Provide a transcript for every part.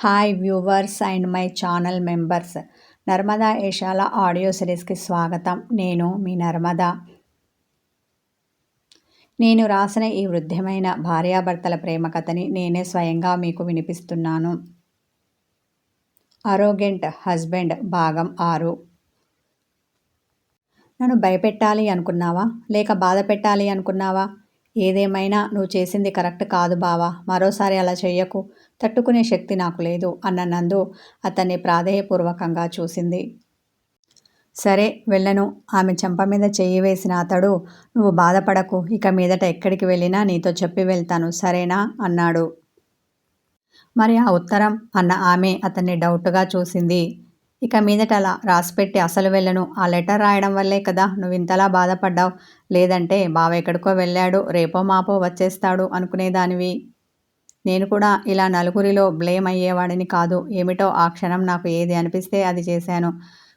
Hi viewers and my channel members. Narmada ఏషాల audio సిరీస్కి స్వాగతం. నేను మీ నర్మదా. నేను రాసిన ఈ వృద్ధమైన భార్యాభర్తల ప్రేమ కథని నేనే స్వయంగా మీకు వినిపిస్తున్నాను. అరోగెంట్ హస్బెండ్ భాగం 6. నన్ను భయపెట్టాలి అనుకున్నావా, లేక బాధ పెట్టాలి అనుకున్నావా? ఏదేమైనా నువ్వు చేసింది కరెక్ట్ కాదు బావా, మరోసారి అలా చెయ్యకు. తట్టుకునే శక్తి నాకు లేదు అన్న నందు అతన్ని ప్రాధేయపూర్వకంగా చూసింది. సరే వెళ్ళను. ఆమె చెంప మీద చెయ్యి వేసిన అతడు, నువ్వు బాధపడకు, ఇక మీదట ఎక్కడికి వెళ్ళినా నీతో చెప్పి వెళ్తాను, సరేనా అన్నాడు. మరి ఆ ఉత్తరం అన్న ఆమె అతన్ని డౌట్గా చూసింది. ఇక మీదట అలా రాసిపెట్టి అసలు వెళ్ళను. ఆ లెటర్ రాయడం వల్లే కదా నువ్వు ఇంతలా బాధపడ్డావు. లేదంటే బావ ఎక్కడికో వెళ్ళాడు, రేపో మాపో వచ్చేస్తాడు అనుకునేదానివి. నేను కూడా ఇలా నలుగురిలో బ్లేమ్ అయ్యేవాడిని కాదు. ఏమిటో ఆ క్షణం నాకు ఏది అనిపిస్తే అది చేశాను.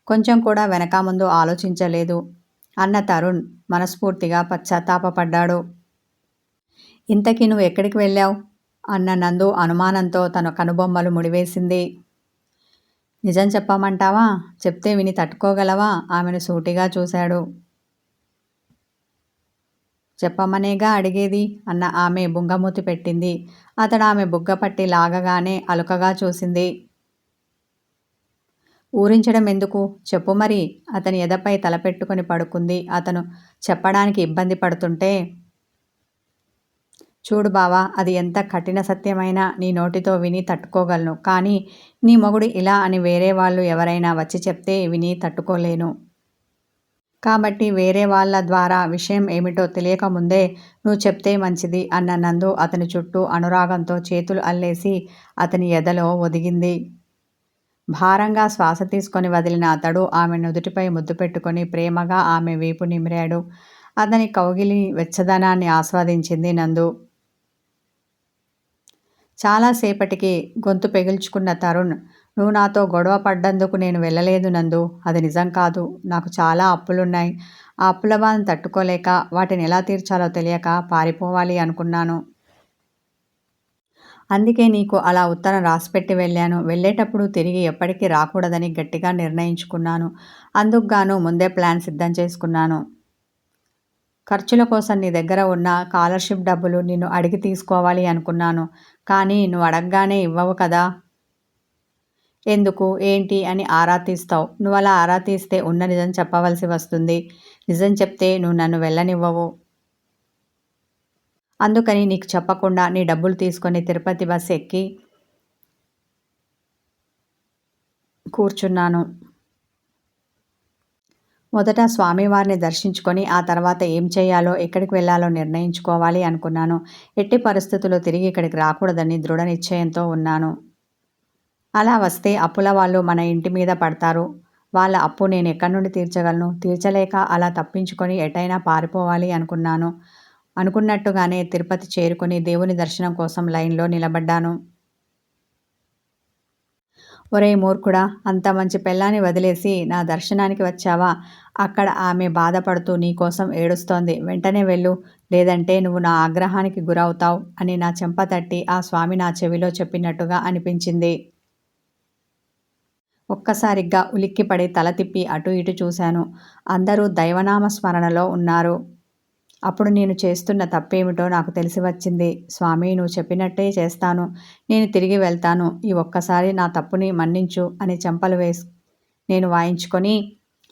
కొంచెం కూడా వెనక ముందు ఆలోచించలేదు అన్న తరుణ్ మనస్ఫూర్తిగా పశ్చాత్తాపపడ్డాడు. ఇంతకీ నువ్వు ఎక్కడికి వెళ్ళావు అన్న నందు అనుమానంతో తన కనుబొమ్మలు ముడివేసింది. నిజం చెప్పమంటావా? చెప్తే విని తట్టుకోగలవా? ఆమెను సూటిగా చూశాడు. చెప్పమనేగా అడిగేది అన్న ఆమె బుంగమూతి పెట్టింది. అతడు ఆమె బుగ్గ పట్టి లాగగానే అలుకగా చూసింది. ఊరించడం ఎందుకు, చెప్పు మరి. అతని ఎదపై తలపెట్టుకుని పడుకుంది. అతను చెప్పడానికి ఇబ్బంది పడుతుంటే, చూడు బావా, అది ఎంత కఠిన సత్యమైనా నీ నోటితో విని తట్టుకోగలను. కానీ నీ మొగుడు ఇలా అని వేరే వాళ్ళు ఎవరైనా వచ్చి చెప్తే విని తట్టుకోలేను. కాబట్టి వేరే వాళ్ళ ద్వారా విషయం ఏమిటో తెలియకముందే నువ్వు చెప్తే మంచిది అన్న నందు అతని చుట్టూ అనురాగంతో చేతులు అల్లేసి అతని ఎదలో ఒదిగింది. భారంగా శ్వాస తీసుకొని వదిలిన అతడు ఆమె నుదుటిపై ముద్దు పెట్టుకొని ప్రేమగా ఆమె వీపు నిమిరాడు. అతని కౌగిలి వెచ్చదనాన్ని ఆస్వాదించింది నందు. చాలాసేపటికి గొంతు పెగిల్చుకున్న తరుణ్, నువ్వు నాతో గొడవ పడ్డందుకు నేను వెళ్ళలేదు నందు. అది నిజం కాదు. నాకు చాలా అప్పులున్నాయి. ఆ అప్పుల బాధను తట్టుకోలేక, వాటిని ఎలా తీర్చాలో తెలియక పారిపోవాలి అనుకున్నాను. అందుకే నీకు అలా ఉత్తరం రాసిపెట్టి వెళ్ళాను. వెళ్ళేటప్పుడు తిరిగి ఎప్పటికీ రాకూడదని గట్టిగా నిర్ణయించుకున్నాను. అందుకుగాను ముందే ప్లాన్ సిద్ధం చేసుకున్నాను. ఖర్చుల కోసం నీ దగ్గర ఉన్న స్కాలర్షిప్ డబ్బులు నిన్ను అడిగి తీసుకోవాలి అనుకున్నాను. కానీ నువ్వు అడగగానే ఇవ్వవు కదా. ఎందుకు, ఏంటి అని ఆరా తీస్తావు. నువ్వు అలా ఆరా తీస్తే ఉన్న నిజం చెప్పవలసి వస్తుంది. నిజం చెప్తే నువ్వు నన్ను వెళ్ళనివ్వవు. అందుకని నీకు చెప్పకుండా నీ డబ్బులు తీసుకొని తిరుపతి బస్సు ఎక్కి కూర్చున్నాను. మొదట స్వామివారిని దర్శించుకొని ఆ తర్వాత ఏం చేయాలో, ఎక్కడికి వెళ్ళాలో నిర్ణయించుకోవాలి అనుకున్నాను. ఎట్టి పరిస్థితుల్లో తిరిగి ఇక్కడికి రాకూడదని దృఢ నిశ్చయంతో ఉన్నాను. అలా వస్తే అప్పుల వాళ్ళు మన ఇంటి మీద పడతారు. వాళ్ళ అప్పు నేను ఎక్కడి నుండి తీర్చగలను? తీర్చలేక అలా తప్పించుకొని ఎటైనా పారిపోవాలి అనుకున్నాను. అనుకున్నట్టుగానే తిరుపతి చేరుకుని దేవుని దర్శనం కోసం లైన్లో నిలబడ్డాను. ఒరేయ్ మూర్ఖుడా, అంత మంచి పెళ్ళాన్ని వదిలేసి నా దర్శనానికి వచ్చావా? అక్కడ ఆమె బాధపడుతూ నీకోసం ఏడుస్తోంది. వెంటనే వెళ్ళు, లేదంటే నువ్వు నా ఆగ్రహానికి గురవుతావు అని నా చెంప తట్టి ఆ స్వామి నా చెవిలో చెప్పినట్టుగా అనిపించింది. ఒక్కసారిగా ఉలిక్కిపడి తల తిప్పి అటు ఇటు చూశాను. అందరూ దైవనామ స్మరణలో ఉన్నారు. అప్పుడు నేను చేస్తున్న తప్పేమిటో నాకు తెలిసి వచ్చింది. స్వామి, నువ్వు చెప్పినట్టే చేస్తాను. నేను తిరిగి వెళ్తాను. ఈ ఒక్కసారి నా తప్పుని మన్నించు అని చెంపలు నేను వాయించుకొని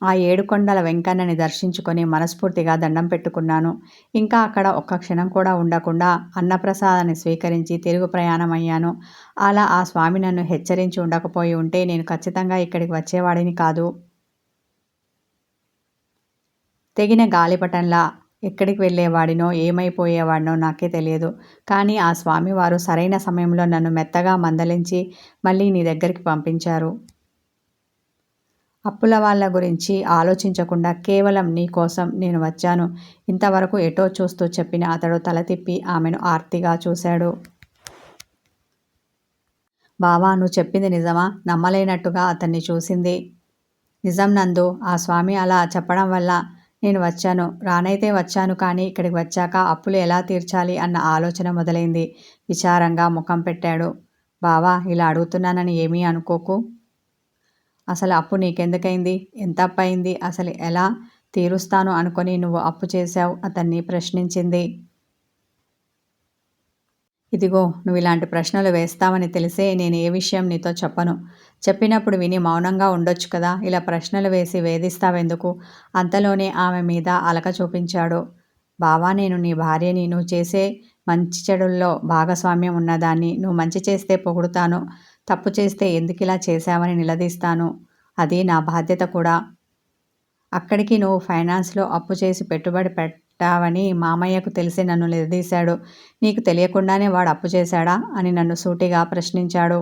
ఆ ఏడుకొండల వెంకన్నని దర్శించుకొని మనస్ఫూర్తిగా దండం పెట్టుకున్నాను. ఇంకా అక్కడ ఒక్క క్షణం కూడా ఉండకుండా అన్నప్రసాదాన్ని స్వీకరించి తిరుగు ప్రయాణం అయ్యాను. అలా ఆ స్వామి నన్ను హెచ్చరించి ఉండకపోయి ఉంటే నేను ఖచ్చితంగా ఇక్కడికి వచ్చేవాడిని కాదు. తెగిన గాలిపటంలా ఎక్కడికి వెళ్ళేవాడినో, ఏమైపోయేవాడినో నాకే తెలియదు. కానీ ఆ స్వామివారు సరైన సమయంలో నన్ను మెత్తగా మందలించి మళ్ళీ నీ దగ్గరికి పంపించారు. అప్పుల వాళ్ళ గురించి ఆలోచించకుండా కేవలం నీ కోసం నేను వచ్చాను. ఇంతవరకు ఎటో చూస్తూ చెప్పిన అతడు తల తిప్పి ఆమెను ఆర్తిగా చూశాడు. బావా, నువ్వు చెప్పింది నిజమా? నమ్మలేనట్టుగా అతన్ని చూసింది. నిజం నందు. ఆ స్వామి అలా చెప్పడం వల్ల నేను వచ్చాను. రానైతే వచ్చాను, కానీ ఇక్కడికి వచ్చాక అప్పులు ఎలా తీర్చాలి అన్న ఆలోచన మొదలైంది. విచారంగా ముఖం పెట్టాడు. బావా ఇలా అడుగుతున్నానని ఏమీ అనుకోకు. అసలు అప్పు నీకెందుకైంది? ఎంత అప్పయింది? అసలు ఎలా తీరుస్తాను అనుకొని నువ్వు అప్పు చేశావు? అతన్ని ప్రశ్నించింది. ఇదిగో నువ్వు ఇలాంటి ప్రశ్నలు వేస్తావని తెలిసే నేను ఏ విషయం నీతో చెప్పను. చెప్పినప్పుడు విని మౌనంగా ఉండొచ్చు కదా, ఇలా ప్రశ్నలు వేసి వేధిస్తావెందుకు? అంతలోనే ఆమె మీద అలక చూపించాడు. బావా, నేను నీ భార్యని. నువ్వు చేసే మంచి చెడుల్లో భాగస్వామ్యం ఉన్నదాన్ని. నువ్వు మంచి చేస్తే పొగుడుతాను, తప్పు చేస్తే ఎందుకిలా చేశావని నిలదీస్తాను. అది నా బాధ్యత కూడా. అక్కడికి నువ్వు ఫైనాన్స్లో అప్పు చేసి పెట్టుబడి పెట్టావని మామయ్యకు తెలిసి నన్ను నిలదీశాడు. నీకు తెలియకుండానే వాడు అప్పు చేశాడా అని నన్ను సూటిగా ప్రశ్నించాడు.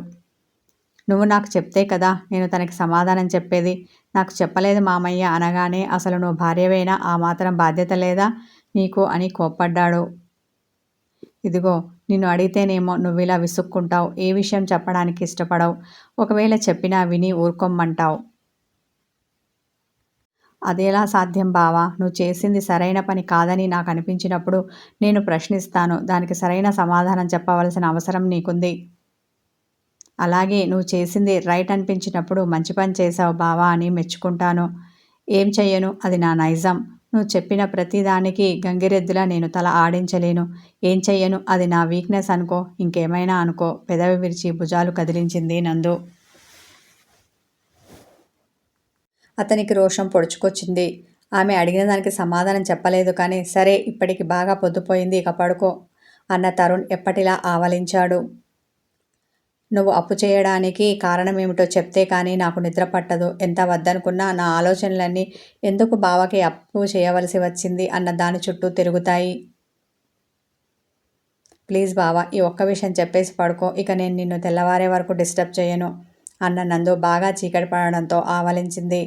నువ్వు నాకు చెప్తే కదా నేను తనకి సమాధానం చెప్పేది. నాకు చెప్పలేదు మామయ్య అనగానే అసలు నువ్వు భార్యవేనా, ఆ మాత్రం బాధ్యత లేదా నీకు అని కోప్పడ్డాడు. ఇదిగో నిన్ను అడిగితేనేమో నువ్విలా విసుక్కుంటావు, ఏ విషయం చెప్పడానికి ఇష్టపడవు. ఒకవేళ చెప్పినా విని ఊరుకోమ్మంటావు. అదెలా సాధ్యం బావా? నువ్వు చేసింది సరైన పని కాదని నాకు అనిపించినప్పుడు నేను ప్రశ్నిస్తాను. దానికి సరైన సమాధానం చెప్పవలసిన అవసరం నీకుంది. అలాగే నువ్వు చేసింది రైట్ అనిపించినప్పుడు మంచి పని చేశావు బావా అని మెచ్చుకుంటాను. ఏం చెయ్యను, అది నా నైజం. నువ్వు చెప్పిన ప్రతిదానికి గంగిరెద్దులా నేను తల ఆడించలేను. ఏం చెయ్యను, అది నా వీక్నెస్ అనుకో, ఇంకేమైనా అనుకో. పెదవి విరిచి భుజాలు కదిలించింది నందు. అతనికి రోషం పొడుచుకొచ్చింది. ఆమె అడిగిన దానికి సమాధానం చెప్పలేదు కానీ, సరే ఇప్పటికి బాగా పొద్దుపోయింది, ఇక పడుకో అన్న తరుణ్ ఎప్పటిలా ఆవలించాడు. నువ్వు అప్పు చేయడానికి కారణమేమిటో చెప్తే కానీ నాకు నిద్ర పట్టదు. ఎంత వద్దనుకున్నా నా ఆలోచనలన్నీ ఎందుకు బావకి అప్పు చేయవలసి వచ్చింది అన్న దాని చుట్టూ తిరుగుతాయి. ప్లీజ్ బావా, ఈ ఒక్క విషయం చెప్పేసి పడుకో. ఇక నేను నిన్ను తెల్లవారే వరకు డిస్టర్బ్ చేయను అన్న నందు బాగా చీకటి పడడంతో ఆవలించింది.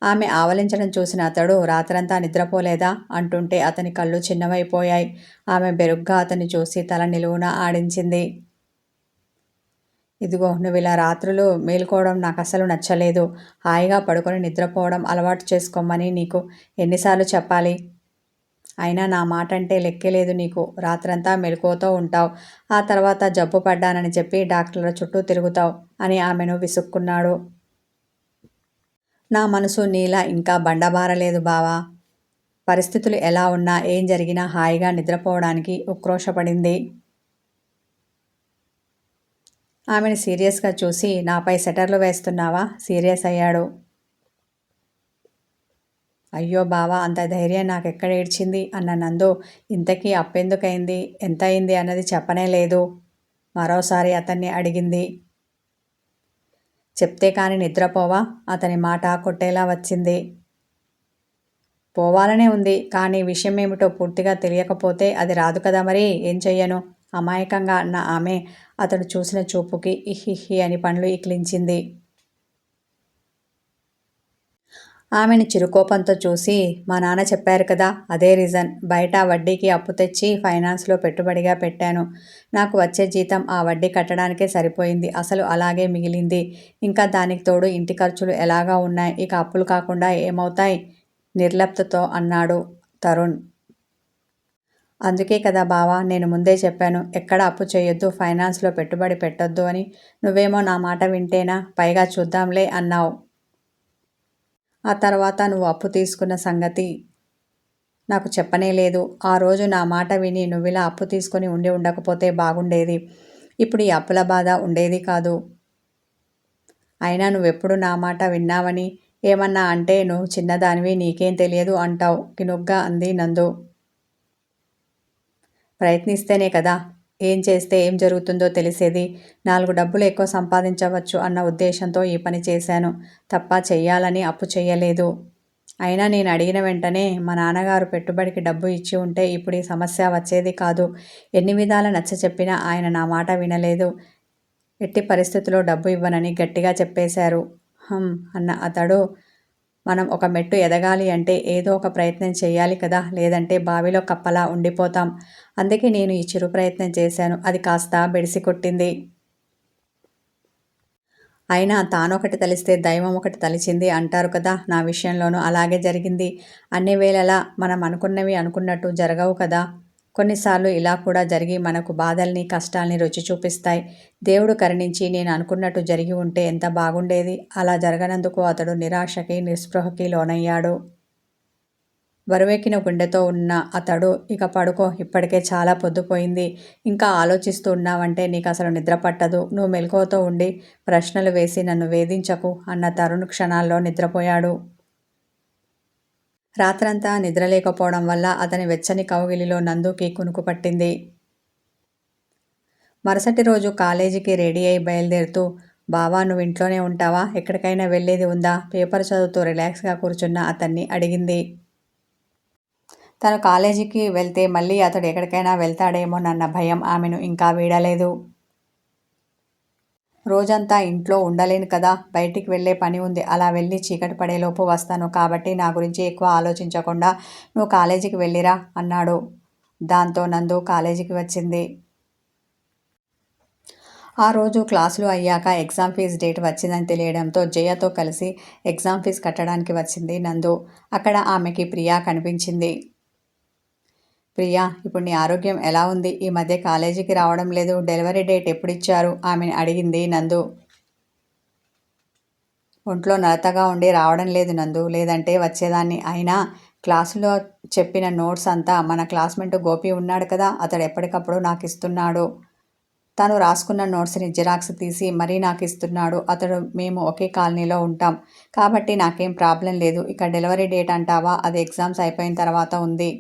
ఆమె ఆవలించడం చూసిన అతడు రాత్రంతా నిద్రపోలేదా అంటుంటే అతని కళ్ళు చిన్నవైపోయాయి. ఆమె బెరుగ్గా అతన్ని చూసి తల నిలువున ఆడించింది. ఇదిగో నువ్వు ఇలా రాత్రులు మేలుకోవడం నాకు అసలు నచ్చలేదు. హాయిగా పడుకొని నిద్రపోవడం అలవాటు చేసుకోమని నీకు ఎన్నిసార్లు చెప్పాలి? అయినా నా మాట అంటే లెక్కే లేదు నీకు. రాత్రంతా మెలకువతో ఉంటావు, ఆ తర్వాత జబ్బు పడ్డానని చెప్పి డాక్టర్ల చుట్టూ తిరుగుతావు అని ఆమెను విసుక్కున్నాడు. నా మనసు నీలా ఇంకా బండబారలేదు బావా. పరిస్థితులు ఎలా ఉన్నా ఏం జరిగినా హాయిగా నిద్రపోవడానికి ఉక్రోషపడింది. ఆమెను సీరియస్గా చూసి నాపై సెటర్లు వేస్తున్నావా? సీరియస్ అయ్యాడు. అయ్యో బావా, అంత ధైర్యం నాకెక్కడ ఏడ్చింది అన్న నందు ఇంతకీ అప్పెందుకైంది, ఎంత అయింది అన్నది చెప్పనే లేదు. మరోసారి అతన్ని అడిగింది. చెప్తే కాని నిద్రపోవా? అతని మాట కొట్టేలా వచ్చింది. పోవాలనే ఉంది, కానీ విషయం ఏమిటో పూర్తిగా తెలియకపోతే అది రాదు కదా, మరి ఏం చెయ్యను అమాయకంగా అన్న ఆమె అతడు చూసిన చూపుకి ఇహిహి అని పండ్లు ఇకిలించింది. ఆమెను చిరుకోపంతో చూసి, మా నాన్న చెప్పారు కదా, అదే రీజన్. బయట వడ్డీకి అప్పు తెచ్చి ఫైనాన్స్లో పెట్టుబడిగా పెట్టాను. నాకు వచ్చే జీతం ఆ వడ్డీ కట్టడానికే సరిపోయింది. అసలు అలాగే మిగిలింది. ఇంకా దానికి తోడు ఇంటి ఖర్చులు ఎలాగా ఉన్నాయి. ఇక అప్పులు కాకుండా ఏమవుతాయి? నిర్లిప్తతో అన్నాడు తరుణ్. అందుకే కదా బావా నేను ముందే చెప్పాను, ఎక్కడ అప్పు చేయొద్దు, ఫైనాన్స్లో పెట్టుబడి పెట్టొద్దు అని. నువ్వేమో నా మాట వింటేనా? పైగా చూద్దాంలే అన్నావు. ఆ తర్వాత నువ్వు అప్పు తీసుకున్న సంగతి నాకు చెప్పనే లేదు. ఆ రోజు నా మాట విని నువ్విలా అప్పు తీసుకొని ఉండకపోతే బాగుండేది. ఇప్పుడు ఈ అప్పుల బాధ ఉండేది కాదు. అయినా నువ్వెప్పుడు నా మాట విన్నావని ఏమన్నా అంటే నువ్వు చిన్నదానివి, నీకేం తెలియదు అంటావు కినుగ్గా అంది నందు. ప్రయత్నిస్తేనే కదా ఏం చేస్తే ఏం జరుగుతుందో తెలిసేది. 4 డబ్బులు ఎక్కువ సంపాదించవచ్చు అన్న ఉద్దేశంతో ఈ పని చేశాను తప్ప చెయ్యాలని అప్పు చెయ్యలేదు. అయినా నేను అడిగిన వెంటనే మా నాన్నగారు పెట్టుబడికి డబ్బు ఇచ్చి ఉంటే ఇప్పుడు ఈ సమస్య వచ్చేది కాదు. ఎన్ని విధాల నచ్చ చెప్పినా ఆయన నా మాట వినలేదు. ఎట్టి పరిస్థితుల్లో డబ్బు ఇవ్వనని గట్టిగా చెప్పేశారు. అన్న అతడు, మనం ఒక మెట్టు ఎదగాలి అంటే ఏదో ఒక ప్రయత్నం చేయాలి కదా, లేదంటే బావిలో కప్పలా ఉండిపోతాం. అందుకే నేను ఈ చిరు ప్రయత్నం చేశాను. అది కాస్త బెడిసి కొట్టింది. అయినా తానొకటి తలిస్తే దైవం ఒకటి తలిచింది అంటారు కదా, నా విషయంలోనూ అలాగే జరిగింది. అన్ని వేళలా మనం అనుకున్నవి అనుకున్నట్టు జరగవు కదా. కొన్నిసార్లు ఇలా కూడా జరిగి మనకు బాధల్ని కష్టాల్ని రుచి చూపిస్తాయి. దేవుడు కరుణించి నేను అనుకున్నట్టు జరిగి ఉంటే ఎంత బాగుండేది. అలా జరగనందుకు అతడు నిరాశకి నిస్పృహకి లోనయ్యాడు. బరువెక్కిన గుండెతో ఉన్న అతడు ఇక పడుకో, ఇప్పటికే చాలా పొద్దుపోయింది. ఇంకా ఆలోచిస్తూ ఉన్నావంటే నీకు అసలు నిద్ర పట్టదు. నువ్వు మెలకువతో ఉండి ప్రశ్నలు వేసి నన్ను వేధించకు అన్న తరుణ్ క్షణాల్లో నిద్రపోయాడు. రాత్రంతా నిద్రలేకపోవడం వల్ల అతని వెచ్చని కౌగిలిలో నందుకి కునుకు పట్టింది. మరుసటి రోజు కాలేజీకి రెడీ అయి బయలుదేరుతూ, బావా నువ్వు ఇంట్లోనే ఉంటావా, ఎక్కడికైనా వెళ్ళేది ఉందా, పేపర్ చదువుతూ రిలాక్స్గా కూర్చున్న అతన్ని అడిగింది. తను కాలేజీకి వెళ్తే మళ్ళీ అతడు ఎక్కడికైనా వెళ్తాడేమోనన్న భయం ఆమెను ఇంకా వీడలేదు. రోజంతా ఇంట్లో ఉండలేను కదా, బయటికి వెళ్ళే పని ఉంది. అలా వెళ్ళి చీకటి పడేలోపు వస్తాను. కాబట్టి నా గురించి ఎక్కువ ఆలోచించకుండా నువ్వు కాలేజీకి వెళ్ళిరా అన్నాడు. దాంతో నందు కాలేజీకి వచ్చింది. ఆ రోజు క్లాసులు అయ్యాక ఎగ్జామ్ ఫీజు డేట్ వచ్చిందని తెలియడంతో జయతో కలిసి ఎగ్జామ్ ఫీజు కట్టడానికి వచ్చింది నందు. అక్కడ ఆమెకి ప్రియా కనిపించింది. ప్రియా, ఇప్పుడు నీ ఆరోగ్యం ఎలా ఉంది? ఈ మధ్య కాలేజీకి రావడం లేదు. డెలివరీ డేట్ ఎప్పుడిచ్చారు? ఆమెను అడిగింది నందు. ఒంట్లో నలతగా ఉండి రావడం లేదు నందు, లేదంటే వచ్చేదాన్ని. అయినా క్లాసులో చెప్పిన నోట్స్ అంతా మన క్లాస్మేట్ గోపి ఉన్నాడు కదా, అతడు ఎప్పటికప్పుడు నాకు ఇస్తున్నాడు. తను రాసుకున్న నోట్స్ని జిరాక్స్ తీసి మరీ నాకు ఇస్తున్నాడు. మేము ఒకే కాలనీలో ఉంటాం కాబట్టి నాకేం ప్రాబ్లం లేదు. ఇక డెలివరీ డేట్ అంటావా, అది ఎగ్జామ్స్ అయిపోయిన తర్వాత ఉంది.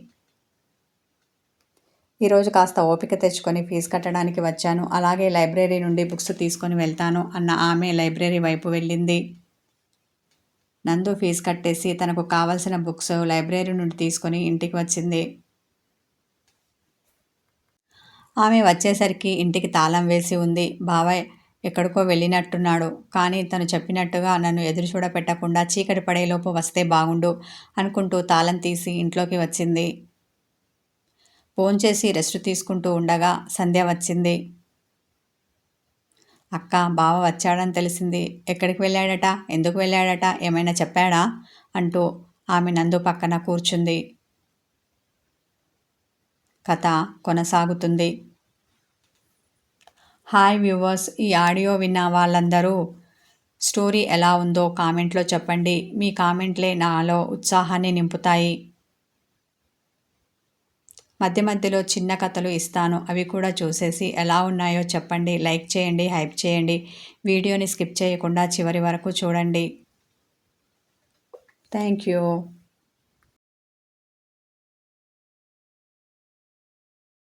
ఈరోజు కాస్త ఓపిక తెచ్చుకొని ఫీజు కట్టడానికి వచ్చాను. అలాగే లైబ్రరీ నుండి బుక్స్ తీసుకొని వెళ్తాను అన్న ఆమె లైబ్రరీ వైపు వెళ్ళింది. నందు ఫీజు కట్టేసి తనకు కావలసిన బుక్స్ లైబ్రరీ నుండి తీసుకొని ఇంటికి వచ్చింది. ఆమె వచ్చేసరికి ఇంటికి తాళం వేసి ఉంది. బాబాయ్ ఎక్కడికో వెళ్ళినట్టున్నాడు. కానీ తను చెప్పినట్టుగా నన్ను ఎదురు చూడపెట్టకుండా చీకటి పడేలోపు వస్తే బాగుండు అనుకుంటూ తాళం తీసి ఇంట్లోకి వచ్చింది. భోంచేసి రెస్ట్ తీసుకుంటూ ఉండగా సంధ్య వచ్చింది. అక్క, బావ వచ్చాడని తెలిసింది. ఎక్కడికి వెళ్ళాడట, ఎందుకు వెళ్ళాడట, ఏమైనా చెప్పాడా అంటూ ఆమె నందు పక్కన కూర్చుంది. కథ కొనసాగుతుంది. హాయ్ వ్యూవర్స్, ఈ ఆడియో విన్న వాళ్ళందరూ స్టోరీ ఎలా ఉందో కామెంట్లో చెప్పండి. మీ కామెంట్లే నాలో ఉత్సాహాన్ని నింపుతాయి. మధ్య మధ్యలో చిన్న కథలు ఇస్తాను, అవి కూడా చూసేసి ఎలా ఉన్నాయో చెప్పండి. లైక్ చేయండి, హైప్ చేయండి. వీడియోని స్కిప్ చేయకుండా చివరి వరకు చూడండి. Thank you.